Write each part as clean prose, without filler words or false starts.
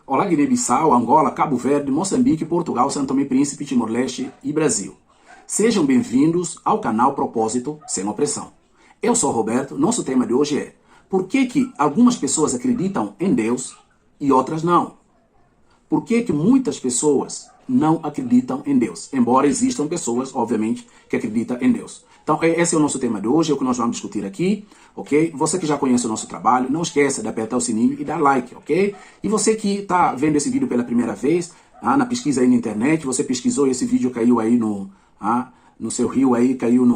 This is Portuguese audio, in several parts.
Olá, Guiné-Bissau, Angola, Cabo Verde, Moçambique, Portugal, São Tomé e Príncipe, Timor-Leste e Brasil. Sejam bem-vindos ao canal Propósito Sem Opressão. Eu sou Roberto, nosso tema de hoje é: por que algumas pessoas acreditam em Deus e outras não? Por que muitas pessoas não acreditam em Deus? Embora existam pessoas, obviamente, que acreditam em Deus. Então, esse é o nosso tema de hoje, é o que nós vamos discutir aqui, ok? Você que já conhece o nosso trabalho, não esqueça de apertar o sininho e dar like, ok? E você que está vendo esse vídeo pela primeira vez, na pesquisa aí na internet, você pesquisou e esse vídeo caiu aí no seu rio aí, caiu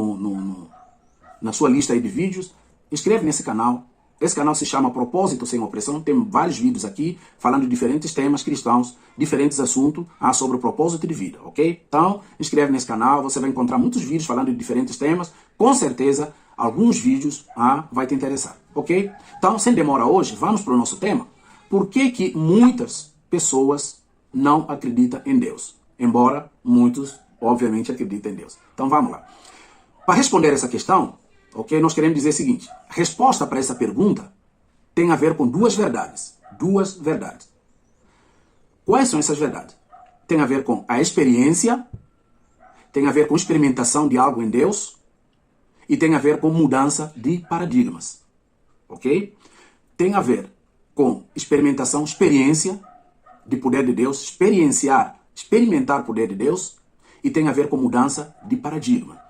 na sua lista aí de vídeos, inscreve nesse canal. Esse canal se chama Propósito Sem Opressão, tem vários vídeos aqui falando de diferentes temas cristãos, diferentes assuntos sobre o propósito de vida, ok? Então, inscreve nesse canal, você vai encontrar muitos vídeos falando de diferentes temas, com certeza alguns vídeos vai te interessar, ok? Então, sem demora hoje, vamos para o nosso tema. Por que muitas pessoas não acreditam em Deus? Embora muitos, obviamente, acreditem em Deus. Então, vamos lá. Para responder essa questão, ok, nós queremos dizer o seguinte: a resposta para essa pergunta tem a ver com duas verdades. Duas verdades. Quais são essas verdades? Tem a ver com a experiência, tem a ver com experimentação de algo em Deus e tem a ver com mudança de paradigmas. Ok? Tem a ver com experimentação, experiência de poder de Deus, experimentar o poder de Deus, e tem a ver com mudança de paradigma.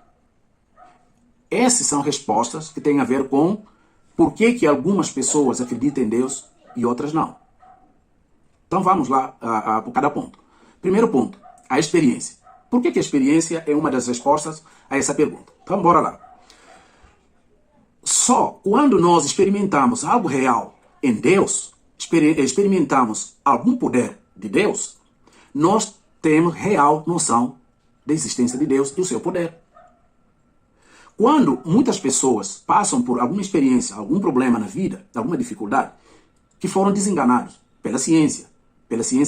Essas são respostas que têm a ver com por que algumas pessoas acreditam em Deus e outras não. Então vamos lá por cada ponto. Primeiro ponto, a experiência. Por que a experiência é uma das respostas a essa pergunta? Então bora lá. Só quando nós experimentamos algo real em Deus, experimentamos algum poder de Deus, nós temos real noção da existência de Deus e o seu poder. Quando muitas pessoas passam por alguma experiência, algum problema na vida, alguma dificuldade, que foram desenganados pela ciência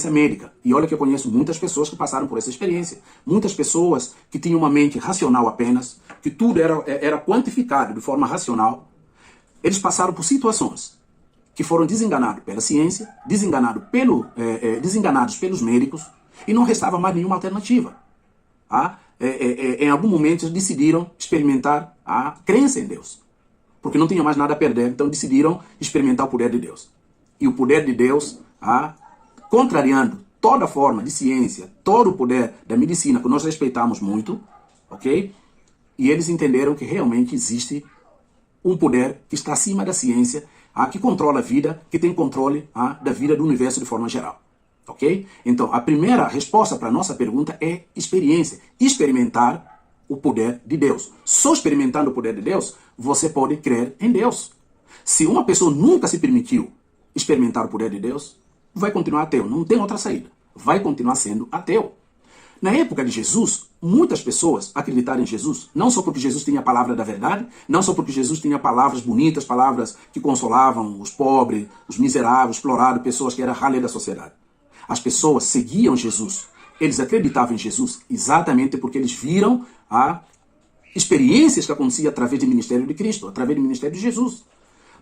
médica, e olha que eu conheço muitas pessoas que passaram por essa experiência, muitas pessoas que tinham uma mente racional apenas, que tudo era quantificado de forma racional, eles passaram por situações que foram desenganados pela ciência, desenganados pelos médicos, e não restava mais nenhuma alternativa. Em algum momento eles decidiram experimentar a crença em Deus, porque não tinham mais nada a perder, então decidiram experimentar o poder de Deus. E o poder de Deus, contrariando toda forma de ciência, todo o poder da medicina, que nós respeitamos muito, ok? E eles entenderam que realmente existe um poder que está acima da ciência, que controla a vida, que tem controle da vida do universo de forma geral. Ok? Então, a primeira resposta para a nossa pergunta é experiência. Experimentar o poder de Deus. Só experimentando o poder de Deus, você pode crer em Deus. Se uma pessoa nunca se permitiu experimentar o poder de Deus, vai continuar ateu. Não tem outra saída. Vai continuar sendo ateu. Na época de Jesus, muitas pessoas acreditaram em Jesus, não só porque Jesus tinha a palavra da verdade, não só porque Jesus tinha palavras bonitas, palavras que consolavam os pobres, os miseráveis, explorados, pessoas que eram ralé da sociedade. As pessoas seguiam Jesus, eles acreditavam em Jesus exatamente porque eles viram experiências que aconteciam através do ministério de Cristo, através do ministério de Jesus.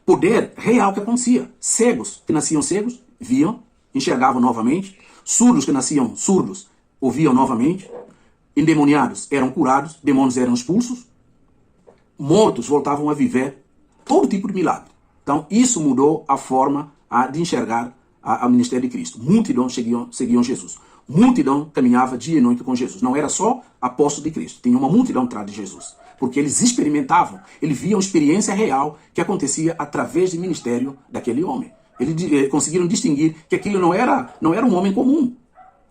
Poder real que acontecia. Cegos que nasciam cegos, viam, enxergavam novamente. Surdos que nasciam surdos, ouviam novamente. Endemoniados eram curados, demônios eram expulsos. Mortos voltavam a viver. Todo tipo de milagre. Então isso mudou a forma de enxergar ao ministério de Cristo. Multidão seguiam Jesus. Multidão caminhava dia e noite com Jesus. Não era só apóstolo de Cristo. Tinha uma multidão atrás de Jesus. Porque eles experimentavam, eles viam experiência real que acontecia através do ministério daquele homem. Eles conseguiram distinguir que aquilo não era um homem comum.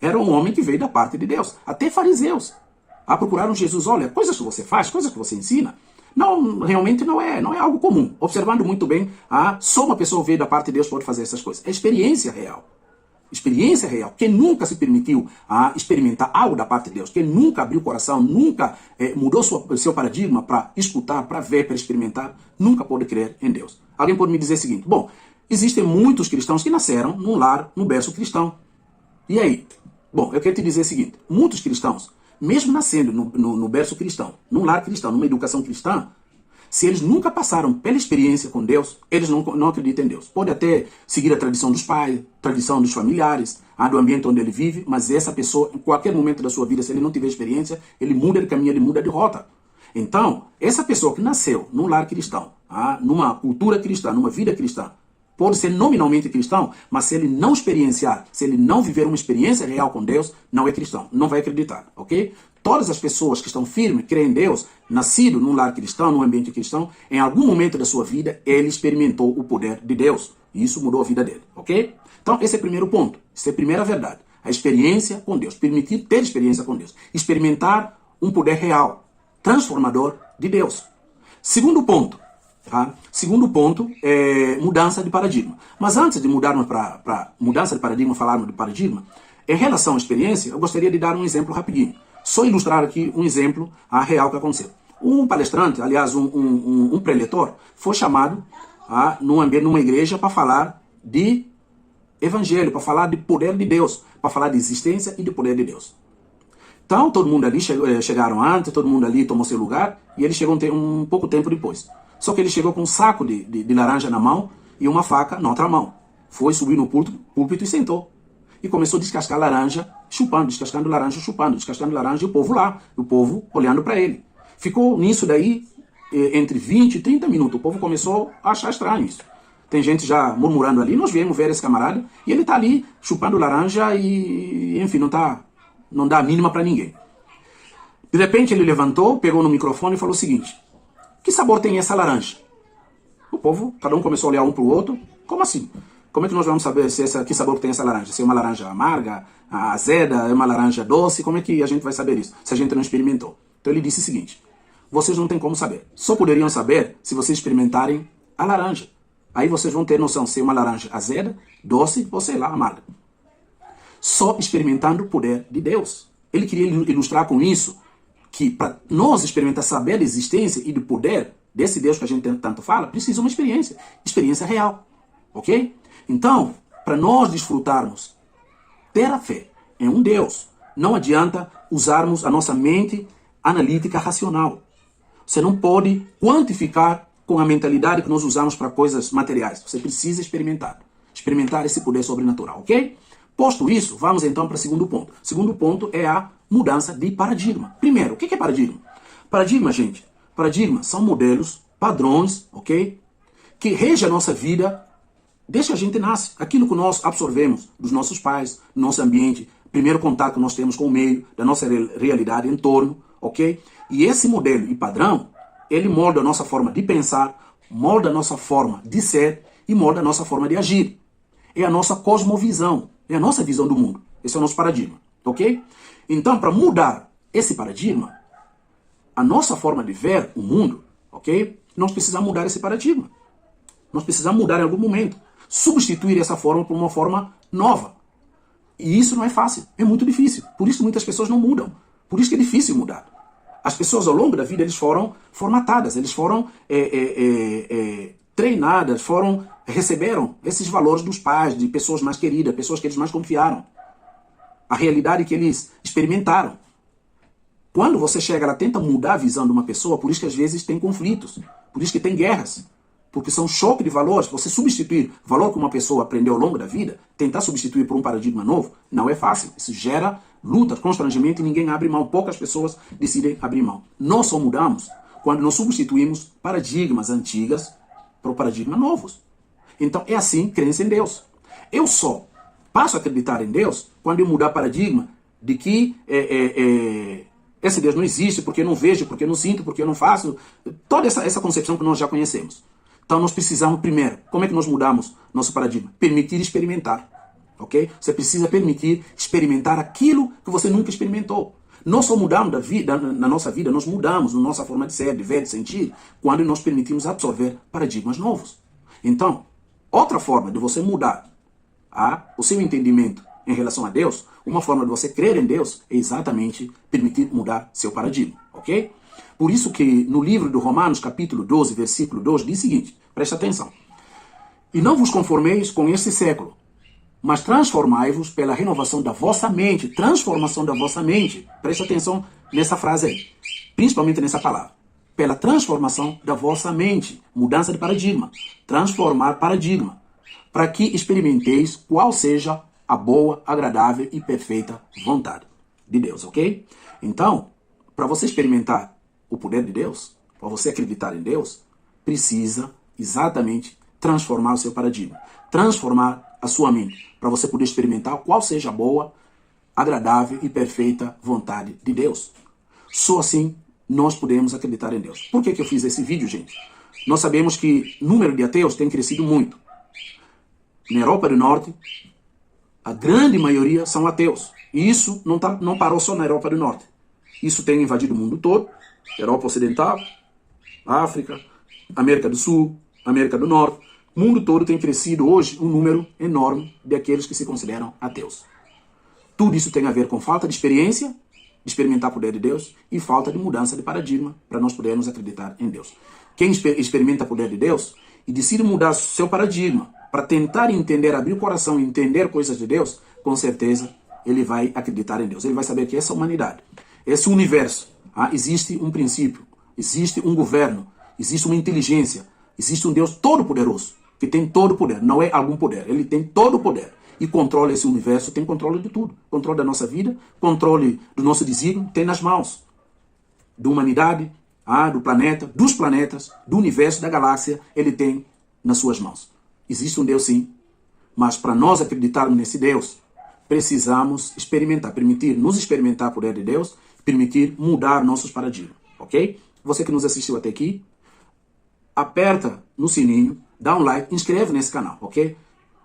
Era um homem que veio da parte de Deus. Até fariseus procuraram Jesus. Olha, coisas que você faz, coisas que você ensina, realmente não é algo comum. Observando muito bem, só uma pessoa veio da parte de Deus pode fazer essas coisas. É experiência real. Experiência real. Quem nunca se permitiu experimentar algo da parte de Deus, quem nunca abriu o coração, nunca mudou seu paradigma para escutar, para ver, para experimentar, nunca pode crer em Deus. Alguém pode me dizer o seguinte: bom, existem muitos cristãos que nasceram num lar, num berço cristão. E aí? Bom, eu quero te dizer o seguinte: muitos cristãos, mesmo nascendo no berço cristão, num lar cristão, numa educação cristã, Se eles nunca passaram pela experiência com Deus, eles não acreditam em Deus. Pode até seguir a tradição dos pais, tradição dos familiares, do ambiente onde ele vive, mas essa pessoa, em qualquer momento da sua vida, se ele não tiver experiência, ele muda de caminho, ele muda de rota. Então, essa pessoa que nasceu num lar cristão, numa cultura cristã, numa vida cristã, pode ser nominalmente cristão, mas se ele não experienciar, se ele não viver uma experiência real com Deus, não é cristão, não vai acreditar, ok? Todas as pessoas que estão firmes, creem em Deus, nascido num lar cristão, num ambiente cristão, em algum momento da sua vida, ele experimentou o poder de Deus. E isso mudou a vida dele, ok? Então, esse é o primeiro ponto. Essa é a primeira verdade. A experiência com Deus. Permitir ter experiência com Deus. Experimentar um poder real, transformador de Deus. Segundo ponto. Segundo ponto é mudança de paradigma. Mas antes de mudarmos para mudança de paradigma, falarmos de paradigma, em relação à experiência, eu gostaria de dar um exemplo rapidinho. Só ilustrar aqui um exemplo real que aconteceu. Um palestrante, aliás, um preletor, foi chamado numa igreja para falar de evangelho, para falar de poder de Deus, para falar de existência e de poder de Deus. Então, todo mundo ali chegaram antes, todo mundo ali tomou seu lugar, e ele chegou um pouco tempo depois. Só que ele chegou com um saco de laranja na mão e uma faca na outra mão. Foi subir no púlpito e sentou. E começou a descascar laranja, chupando, descascando laranja, chupando, descascando laranja, e o povo lá, o povo olhando para ele. Ficou nisso daí entre 20 e 30 minutos. O povo começou a achar estranho isso. Tem gente já murmurando ali, nós viemos ver esse camarada, e ele está ali chupando laranja e, enfim, não dá a mínima para ninguém. De repente ele levantou, pegou no microfone e falou o seguinte: que sabor tem essa laranja? O povo, cada um começou a olhar um para o outro. Como assim? Como é que nós vamos saber que sabor tem essa laranja? Se é uma laranja amarga, azeda, é uma laranja doce? Como é que a gente vai saber isso, se a gente não experimentou? Então ele disse o seguinte: vocês não têm como saber. Só poderiam saber se vocês experimentarem a laranja. Aí vocês vão ter noção se é uma laranja azeda, doce ou sei lá, amarga. Só experimentando o poder de Deus. Ele queria ilustrar com isso que para nós experimentar, saber da existência e do poder desse Deus que a gente tanto fala, precisa uma experiência real, ok? Então, para nós desfrutarmos, ter a fé em um Deus, não adianta usarmos a nossa mente analítica racional. Você não pode quantificar com a mentalidade que nós usamos para coisas materiais. Você precisa experimentar esse poder sobrenatural, ok? Posto isso, vamos então para o segundo ponto. O segundo ponto é a mudança de paradigma. Primeiro, o que é paradigma? Paradigma, gente, paradigmas são modelos, padrões, ok? Que regem a nossa vida desde que a gente nasce. Aquilo que nós absorvemos dos nossos pais, do nosso ambiente, primeiro contato que nós temos com o meio, da nossa realidade em torno, ok? E esse modelo e padrão, ele molda a nossa forma de pensar, molda a nossa forma de ser e molda a nossa forma de agir. É a nossa cosmovisão, é a nossa visão do mundo. Esse é o nosso paradigma, ok? Então, para mudar esse paradigma, a nossa forma de ver o mundo, ok? Nós precisamos mudar esse paradigma. Nós precisamos mudar em algum momento. Substituir essa forma por uma forma nova. E isso não é fácil, é muito difícil. Por isso que muitas pessoas não mudam. Por isso que é difícil mudar. As pessoas ao longo da vida eles foram formatadas, eles foram treinadas, receberam esses valores dos pais, de pessoas mais queridas, pessoas que eles mais confiaram. A realidade que eles experimentaram. Quando você chega, ela tenta mudar a visão de uma pessoa, por isso que às vezes tem conflitos, por isso que tem guerras. Porque são choque de valores. Você substituir o valor que uma pessoa aprendeu ao longo da vida, tentar substituir por um paradigma novo, não é fácil. Isso gera luta, constrangimento e ninguém abre mão. Poucas pessoas decidem abrir mão. Nós só mudamos quando nós substituímos paradigmas antigas por paradigmas novos. Então é assim crença em Deus. Eu só passo a acreditar em Deus quando eu mudar paradigma de que esse Deus não existe, porque eu não vejo, porque eu não sinto, porque eu não faço. Toda essa concepção que nós já conhecemos. Então nós precisamos primeiro, como é que nós mudamos nosso paradigma? Permitir experimentar, ok? Você precisa permitir experimentar aquilo que você nunca experimentou. Nós só mudamos na nossa vida, nós mudamos na nossa forma de ser, de ver, de sentir, quando nós permitimos absorver paradigmas novos. Então, outra forma de você mudar o seu entendimento em relação a Deus, uma forma de você crer em Deus é exatamente permitir mudar seu paradigma, ok? Por isso que no livro de Romanos, capítulo 12, versículo 2, diz o seguinte, preste atenção. E não vos conformeis com este século, mas transformai-vos pela renovação da vossa mente, transformação da vossa mente. Preste atenção nessa frase aí, principalmente nessa palavra. pela transformação da vossa mente. Mudança de paradigma. Transformar paradigma. Para que experimenteis qual seja a boa, agradável e perfeita vontade de Deus, ok? Então, para você experimentar o poder de Deus, para você acreditar em Deus, precisa exatamente transformar o seu paradigma. Transformar a sua mente. Para você poder experimentar qual seja a boa, agradável e perfeita vontade de Deus. Só assim nós podemos acreditar em Deus. Por que eu fiz esse vídeo, gente? Nós sabemos que o número de ateus tem crescido muito. Na Europa do Norte, a grande maioria são ateus. E isso não parou só na Europa do Norte. Isso tem invadido o mundo todo. Europa Ocidental, África, América do Sul, América do Norte. O mundo todo tem crescido hoje um número enorme de aqueles que se consideram ateus. Tudo isso tem a ver com falta de experiência, de experimentar o poder de Deus, e falta de mudança de paradigma para nós podermos acreditar em Deus. Quem experimenta o poder de Deus e decide mudar seu paradigma para tentar entender, abrir o coração e entender coisas de Deus, com certeza ele vai acreditar em Deus. Ele vai saber que essa humanidade, esse universo, existe um princípio, existe um governo, existe uma inteligência, existe um Deus todo-poderoso, que tem todo o poder, não é algum poder, ele tem todo o poder. E controla esse universo, tem controle de tudo. Controle da nossa vida, controle do nosso desígnio, tem nas mãos. Da humanidade, do planeta, dos planetas, do universo, da galáxia, ele tem nas suas mãos. Existe um Deus sim, mas para nós acreditarmos nesse Deus, precisamos experimentar, nos experimentar o poder de Deus, permitir mudar nossos paradigmas, ok? Você que nos assistiu até aqui, aperta no sininho, dá um like, inscreve nesse canal, ok?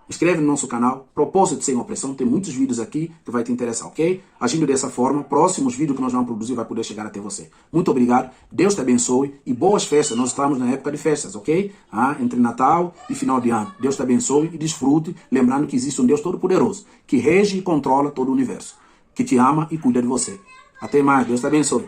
Inscreve no nosso canal, Propósito Sem Opressão, tem muitos vídeos aqui que vai te interessar, ok? Agindo dessa forma, próximos vídeos que nós vamos produzir vai poder chegar até você. Muito obrigado, Deus te abençoe e boas festas. Nós estamos na época de festas, ok? Entre Natal e final de ano. Deus te abençoe e desfrute, lembrando que existe um Deus todo-poderoso, que rege e controla todo o universo, que te ama e cuida de você. Até mais, Deus te abençoe.